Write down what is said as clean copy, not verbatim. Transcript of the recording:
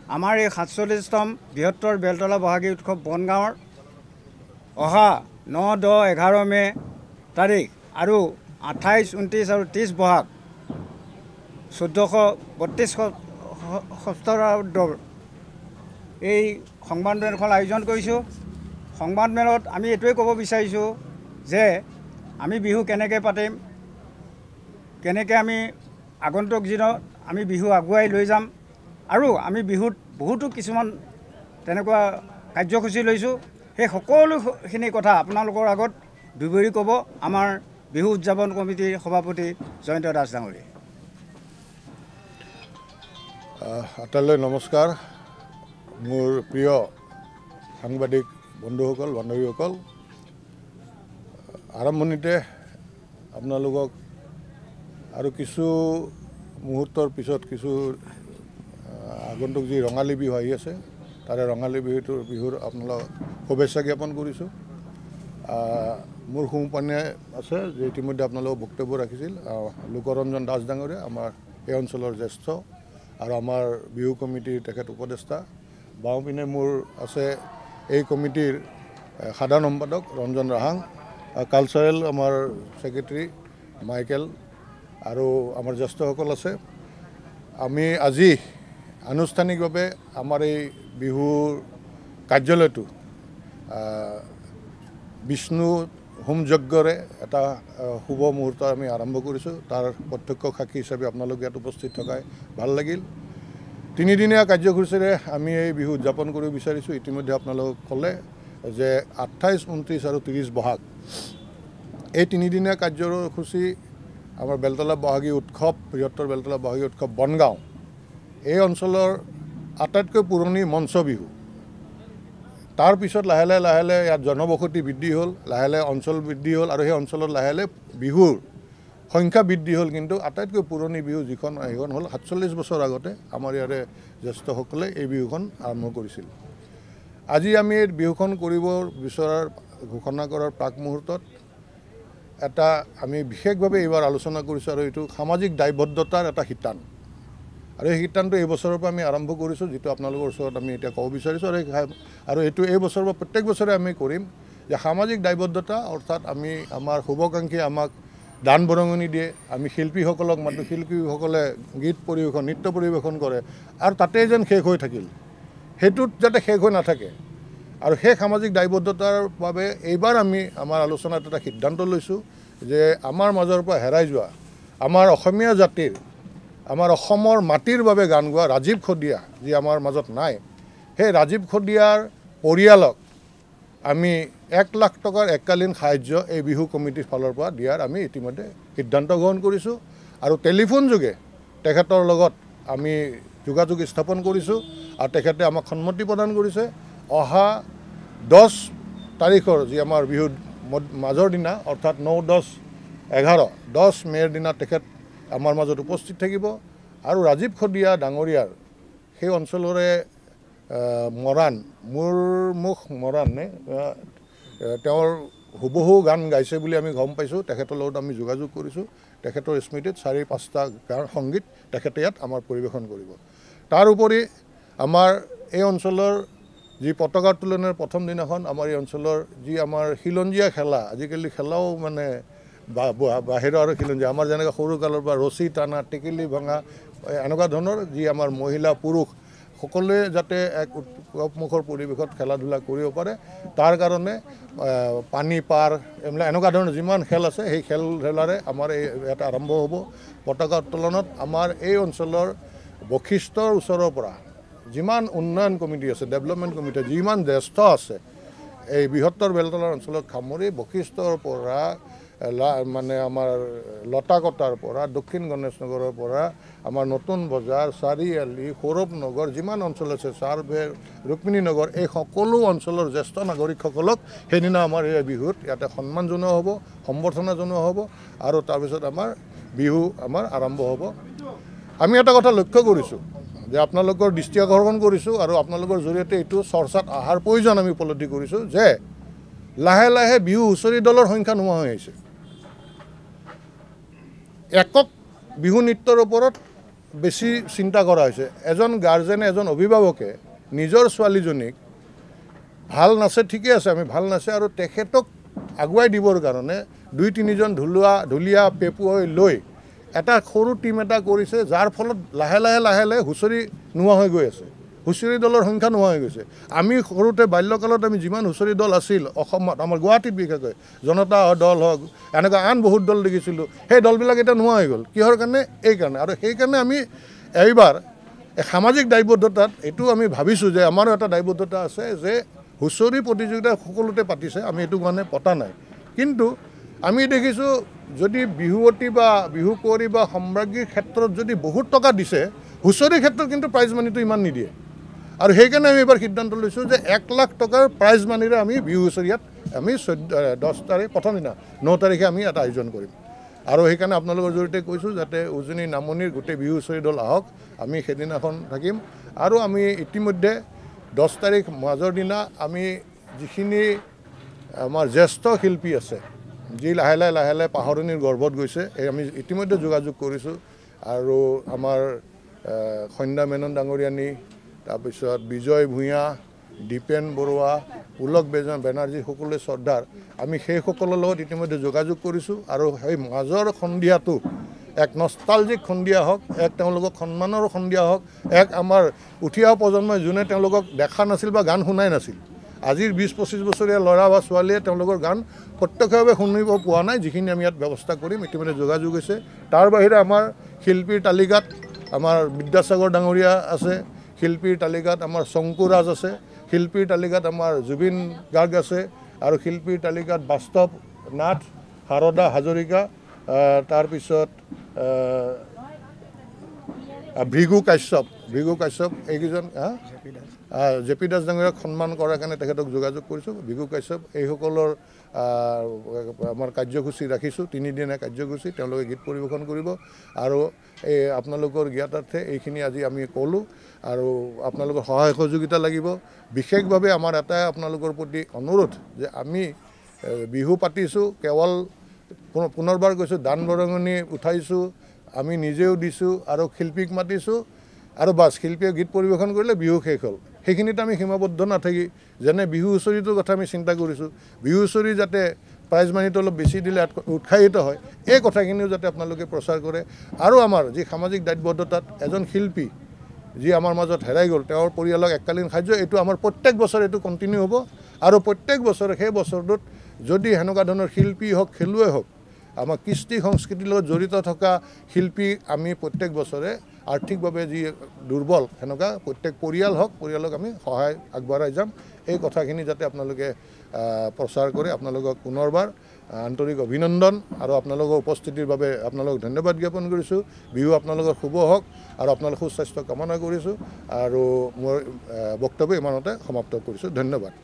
আমাৰ এই 47তম বৃহত্তৰ বেলতলা বহাগী উৎসৱ বনগাঁৱৰ অহা 9, 10, 11 মে তাৰিখ আৰু 28, 29 আৰু 30 বহাগ 1432 সহস্ৰাব্দৰ এই সংবাদমেলখন আয়োজন কৰিছোঁ। সংবাদমেলত আমি এইটোৱে ক'ব বিচাৰিছোঁ যে আমি বিহু কেনেকৈ পাতিম, কেনেকৈ আমি আগন্তুক দিনত আমি বিহু আগুৱাই লৈ যাম, আৰু আমি বিহুত বহুতো কিছুমান তেনেকুৱা কাৰ্যসূচী লৈছোঁ। সেই সকলোখিনি কথা আপোনালোকৰ আগত বিৱৰি ক'ব আমাৰ বিহু উদযাপন কমিটিৰ সভাপতি জয়ন্ত দাস ডাঙৰীয়াই। আটাইলৈ নমস্কাৰ। মোৰ প্ৰিয় সাংবাদিক বন্ধুসকল, বান্ধৱীসকল, আৰম্ভণিতে আপোনালোকক আৰু কিছু মুহূৰ্তৰ পিছত কিছু আগন্তুক যি ৰঙালী বিহু আহি আছে তাৰে ৰঙালী বিহুৰ আপোনালোক শুভেচ্ছা জ্ঞাপন কৰিছোঁ। মোৰ সোঁপানে আছে যে ইতিমধ্যে আপোনালোকক বক্তব্য ৰাখিছিল লোকৰঞ্জন দাস ডাঙৰীয়া, আমাৰ এই অঞ্চলৰ জ্যেষ্ঠ আৰু আমাৰ বিহু কমিটিৰ তেখেত উপদেষ্টা। বাওঁপিনে মোৰ আছে এই কমিটিৰ সাধাৰণ সম্পাদক ৰঞ্জন ৰাহাং, কালচাৰেল আমাৰ ছেক্ৰেটাৰী মাইকেল আৰু আমাৰ জ্যেষ্ঠসকল আছে। আমি আজি আনুষ্ঠানিকভাৱে আমাৰ এই বিহুৰ কাৰ্যালয়টো বিষ্ণু হোম যজ্ঞৰে এটা শুভ মুহূৰ্ত আমি আৰম্ভ কৰিছোঁ। তাৰ প্ৰত্যক্ষ সাক্ষী হিচাপে আপোনালোক ইয়াত উপস্থিত থকাই ভাল লাগিল। 3 দিনীয়া কাৰ্যসূচীৰে আমি এই বিহু উদযাপন কৰিব বিচাৰিছোঁ। ইতিমধ্যে আপোনালোকক ক'লে যে 28, 29 আৰু 30 বহাগ এই 3 দিনীয়া কাৰ্যসূচী আমাৰ বেলতলা বহাগী উৎসৱ, বৃহত্তৰ বেলতলা বহাগী উৎসৱ বনগাঁও এই অঞ্চলৰ আটাইতকৈ পুৰণি মঞ্চ বিহু। তাৰপিছত লাহে লাহে ইয়াত জনবসতি বৃদ্ধি হ'ল, লাহে লাহে অঞ্চল বৃদ্ধি হ'ল আৰু সেই অঞ্চলত লাহে লাহে বিহুৰ সংখ্যা বৃদ্ধি হ'ল। কিন্তু আটাইতকৈ পুৰণি বিহু যিখন সেইখন হ'ল 47 বছৰ আগতে আমাৰ ইয়াৰে জ্যেষ্ঠসকলে এই বিহুখন আৰম্ভ কৰিছিল। আজি আমি এই বিহুখন কৰিব বিচৰাৰ ঘোষণা কৰাৰ প্ৰাক মুহূৰ্তত এটা আমি বিশেষভাৱে এইবাৰ আলোচনা কৰিছোঁ আৰু এইটো সামাজিক দায়বদ্ধতাৰ এটা শিতান। আৰু এই শিতানটো এই বছৰৰ পৰা আমি আৰম্ভ কৰিছোঁ, যিটো আপোনালোকৰ ওচৰত আমি এতিয়া ক'ব বিচাৰিছোঁ। আৰু এইটো এই বছৰৰ পৰা প্ৰত্যেক বছৰে আমি কৰিম যে সামাজিক দায়বদ্ধতা, অৰ্থাৎ আমি আমাৰ শুভাকাংক্ষী আমাক দান বৰঙণি দিয়ে, আমি শিল্পীসকলক মাতো, শিল্পীসকলে গীত পৰিৱেশন, নৃত্য পৰিৱেশন কৰে আৰু তাতেই যেন শেষ হৈ থাকিল, সেইটোত যাতে শেষ হৈ নাথাকে। আৰু সেই সামাজিক দায়বদ্ধতাৰ বাবে এইবাৰ আমি আমাৰ আলোচনাত এটা সিদ্ধান্ত লৈছোঁ যে আমাৰ মাজৰ পৰা হেৰাই যোৱা আমাৰ অসমীয়া জাতিৰ, আমাৰ অসমৰ মাটিৰ বাবে গান গোৱা ৰাজীৱ খদিয়া যি আমাৰ মাজত নাই, সেই ৰাজীৱ খদিয়াৰ পৰিয়ালক আমি 1 লাখ টকাৰ এককালীন সাহায্য এই বিহু কমিটিৰ ফালৰ পৰা দিয়াৰ আমি ইতিমধ্যে সিদ্ধান্ত গ্ৰহণ কৰিছোঁ। আৰু টেলিফোন যোগে তেখেতৰ লগত আমি যোগাযোগ স্থাপন কৰিছোঁ আৰু তেখেতে আমাক সন্মতি প্ৰদান কৰিছে। অহা 10 তাৰিখৰ যি আমাৰ বিহুৰ মাজৰ দিনা, অৰ্থাৎ 9, 10, 11, 10 মে'ৰ দিনা তেখেত আমাৰ মাজত উপস্থিত থাকিব। আৰু ৰাজীৱ খদিয়া ডাঙৰীয়াৰ সেই অঞ্চলৰে মৰাণ, মোৰ মুখ মৰাণে তেওঁৰ হুবহু গান গাইছে বুলি আমি গম পাইছোঁ। তেখেতৰ লগত আমি যোগাযোগ কৰিছোঁ। তেখেতৰ স্মৃতিত 4-5টা গান সংগীত তেখেতে ইয়াত আমাৰ পৰিৱেশন কৰিব। তাৰ উপৰি আমাৰ এই অঞ্চলৰ যি পতাকা উত্তোলনৰ প্ৰথম দিনাখন আমাৰ এই অঞ্চলৰ যি আমাৰ খিলঞ্জীয়া খেলা, আজিকালি খেলাও মানে বাহিৰৰ আৰু খিলঞ্জীয়া, আমাৰ যেনেকৈ সৰুকালৰ পৰা ৰছী টানা, টেকেলি ভঙা, এনেকুৱা ধৰণৰ যি আমাৰ মহিলা পুৰুষ সকলোৱে যাতে এক উৎসৱমুখৰ পৰিৱেশত খেলা ধূলা কৰিব পাৰে, তাৰ কাৰণে পানী পাৰ এইবিলাক এনেকুৱা ধৰণৰ যিমান খেল আছে সেই খেল ধেলাৰে আমাৰ ইয়াত আৰম্ভ হ'ব। পতাকা উত্তোলনত আমাৰ এই অঞ্চলৰ বশিষ্ঠৰ ওচৰৰ পৰা যিমান উন্নয়ন কমিটি আছে, ডেভেলপমেণ্ট কমিটি যিমান জ্যেষ্ঠ আছে, এই বৃহত্তৰ বেলতলা অঞ্চলত সামৰি বশিষ্ঠৰ পৰা মানে আমাৰ লতাকটাৰ পৰা, দক্ষিণ গণেশ নগৰৰ পৰা আমাৰ নতুন বজাৰ, চাৰিআলি, সৌৰভ নগৰ যিমান অঞ্চল আছে, চাৰভেৰ, ৰুক্মিণী নগৰ, এই সকলো অঞ্চলৰ জ্যেষ্ঠ নাগৰিকসকলক সেইদিনা আমাৰ এই বিহুত ইয়াতে সন্মান জনোৱা হ'ব, সম্বৰ্ধনা জনোৱা হ'ব আৰু তাৰপিছত আমাৰ বিহু আমাৰ আৰম্ভ হ'ব। আমি এটা কথা লক্ষ্য কৰিছোঁ যে আপোনালোকৰ দৃষ্টি আকৰ্ষণ কৰিছোঁ আৰু আপোনালোকৰ জৰিয়তে এইটো চৰ্চাত অহাৰ প্ৰয়োজন আমি উপলব্ধি কৰিছোঁ যে লাহে লাহে বিহু হুঁচৰি দলৰ সংখ্যা নোহোৱা হৈ আহিছে। একক বিহু নৃত্যৰ ওপৰত বেছি চিন্তা কৰা হৈছে এজন গাৰ্জেনে এজন অভিভাৱকে নিজৰ ছোৱালীজনীক ভাল নাচে ঠিকে আছে আমি ভাল নাচে আৰু তেখেতক আগুৱাই দিবৰ কাৰণে 2-3জন ঢুলীয়া পেপুৱাই লৈ এটা সৰু টিম এটা কৰিছে যাৰ ফলত লাহে লাহে হুঁচৰি নোহোৱা হৈ গৈ আছে হুঁচৰি দলৰ সংখ্যা নোহোৱা হৈ গৈছে আমি সৰুতে বাল্যকালত আমি যিমান হুঁচৰি দল আছিল অসমত আমাৰ গুৱাহাটীত বিশেষকৈ জনতা দল হওক এনেকুৱা আন বহুত দল দেখিছিলোঁ সেই দলবিলাক এতিয়া নোহোৱা হৈ গ'ল কিহৰ কাৰণে এই কাৰণে আৰু সেইকাৰণে আমি এইবাৰ সামাজিক দায়বদ্ধতাত এইটো আমি ভাবিছোঁ যে আমাৰো এটা দায়বদ্ধতা আছে যে হুঁচৰি প্ৰতিযোগিতা সকলোতে পাতিছে আমি এইটো কাৰণে পতা নাই কিন্তু আমি দেখিছোঁ যদি বিহুৱতী বা বিহু কুঁৱৰী বা সম্ৰাজ্ঞীৰ ক্ষেত্ৰত যদি বহুত টকা দিছে হুঁচৰিৰ ক্ষেত্ৰত কিন্তু প্ৰাইজ মানিটো ইমান নিদিয়ে আৰু সেইকাৰণে আমি এবাৰ সিদ্ধান্ত লৈছোঁ যে 1 লাখ টকাৰ প্ৰাইজ মানিৰে আমি বিহু হুঁচৰিয়াত আমি 10 তাৰিখ প্ৰথম দিনা 9 তাৰিখে আমি এটা আয়োজন কৰিম আৰু সেইকাৰণে আপোনালোকৰ জৰিয়তে কৈছোঁ যাতে উজনি নামনিৰ গোটেই বিহু হুঁচৰি দল আহক আমি সেইদিনাখন থাকিম আৰু আমি ইতিমধ্যে 10 তাৰিখ মাজৰ দিনা আমি যিখিনি আমাৰ জ্যেষ্ঠ শিল্পী আছে যি লাহে লাহে পাহৰণিৰ গৰ্ভত গৈছে এই আমি ইতিমধ্যে যোগাযোগ কৰিছোঁ আৰু আমাৰ সন্ধ্যা মেনন ডাঙৰীয়ানী তাৰপিছত বিজয় ভূঞা দীপেন বৰুৱা পুলক বেনাৰ্জী সকলোৱে শ্ৰদ্ধাৰ আমি সেইসকলৰ লগত ইতিমধ্যে যোগাযোগ কৰিছোঁ আৰু সেই মাজৰ সন্ধিয়াটো এক নষ্টালজিক সন্ধিয়া হওক এক তেওঁলোকক সন্মানৰ সন্ধিয়া হওক এক আমাৰ উঠি অহা প্ৰজন্মই যোনে তেওঁলোকক দেখা নাছিল বা গান শুনাই নাছিল আজিৰ 20-25 বছৰীয়া ল'ৰা বা ছোৱালীয়ে তেওঁলোকৰ গান প্ৰত্যক্ষভাৱে শুনিব পোৱা নাই যিখিনি আমি ইয়াত ব্যৱস্থা কৰিম ইতিমধ্যে যোগাযোগ হৈছে তাৰ বাহিৰে আমাৰ শিল্পীৰ তালিকাত আমাৰ বিদ্যাসাগৰ ডাঙৰীয়া আছে শিল্পীৰ তালিকাত আমাৰ শংকুৰাজ আছে শিল্পীৰ তালিকাত আমাৰ জুবিন গাৰ্গ আছে আৰু শিল্পীৰ তালিকাত বাস্তৱ নাথ শাৰদা হাজৰিকা তাৰপিছত ভৃগু কাশ্যপ এইকেইজন জেপি দাস ডাঙৰীয়াক সন্মান কৰাৰ কাৰণে তেখেতক যোগাযোগ কৰিছোঁ ভৃগু কাশ্যপ এইসকলৰ আমাৰ কাৰ্যসূচী ৰাখিছোঁ 3 দিনীয়া কাৰ্যসূচী তেওঁলোকে গীত পৰিৱেশন কৰিব আৰু এই আপোনালোকৰ জ্ঞাতাৰ্থে এইখিনি আজি আমি ক'লোঁ আৰু আপোনালোকৰ সহায় সহযোগিতা লাগিব বিশেষভাৱে আমাৰ এটাই আপোনালোকৰ প্ৰতি অনুৰোধ যে আমি বিহু পাতিছোঁ কেৱল পুনৰবাৰ কৈছোঁ দান বৰঙণি উঠাইছোঁ আমি নিজেও দিছোঁ আৰু শিল্পীক মাতিছোঁ আৰু বাছ শিল্পীয়ে গীত পৰিৱেশন কৰিলে বিহু শেষ হ'ল সেইখিনিত আমি সীমাবদ্ধ নাথাকি যেনে বিহু হুঁচৰিটোৰ কথা আমি চিন্তা কৰিছোঁ বিহু হুঁচৰি যাতে প্ৰাইজ মানিটো অলপ বেছি দিলে উৎসাহিত হয় এই কথাখিনিও যাতে আপোনালোকে প্ৰচাৰ কৰে আৰু আমাৰ যি সামাজিক দায়বদ্ধতাত এজন শিল্পী যি আমাৰ মাজত হেৰাই গ'ল তেওঁৰ পৰিয়ালক এককালীন সাহায্য এইটো আমাৰ প্ৰত্যেক বছৰ এইটো কণ্টিনিউ হ'ব আৰু প্ৰত্যেক বছৰে সেই বছৰটোত যদি সেনেকুৱা ধৰণৰ শিল্পী হওক খেলুৱৈ হওক আমাৰ কৃষ্টি সংস্কৃতিৰ লগত জড়িত থকা শিল্পী আমি প্ৰত্যেক বছৰে আৰ্থিকভাৱে যি দুৰ্বল সেনেকুৱা প্ৰত্যেক পৰিয়ালক আমি সহায় আগবঢ়াই যাম এই কথাখিনি যাতে আপোনালোকে প্ৰচাৰ কৰে আপোনালোকক পুনৰবাৰ আন্তৰিক অভিনন্দন আৰু আপোনালোকৰ উপস্থিতিৰ বাবে আপোনালোকক ধন্যবাদ জ্ঞাপন কৰিছোঁ বিহু আপোনালোকৰ শুভ হওক আৰু আপোনালোকৰ সুস্বাস্থ্য কামনা কৰিছোঁ আৰু মোৰ বক্তব্য ইমানতে সমাপ্ত কৰিছোঁ ধন্যবাদ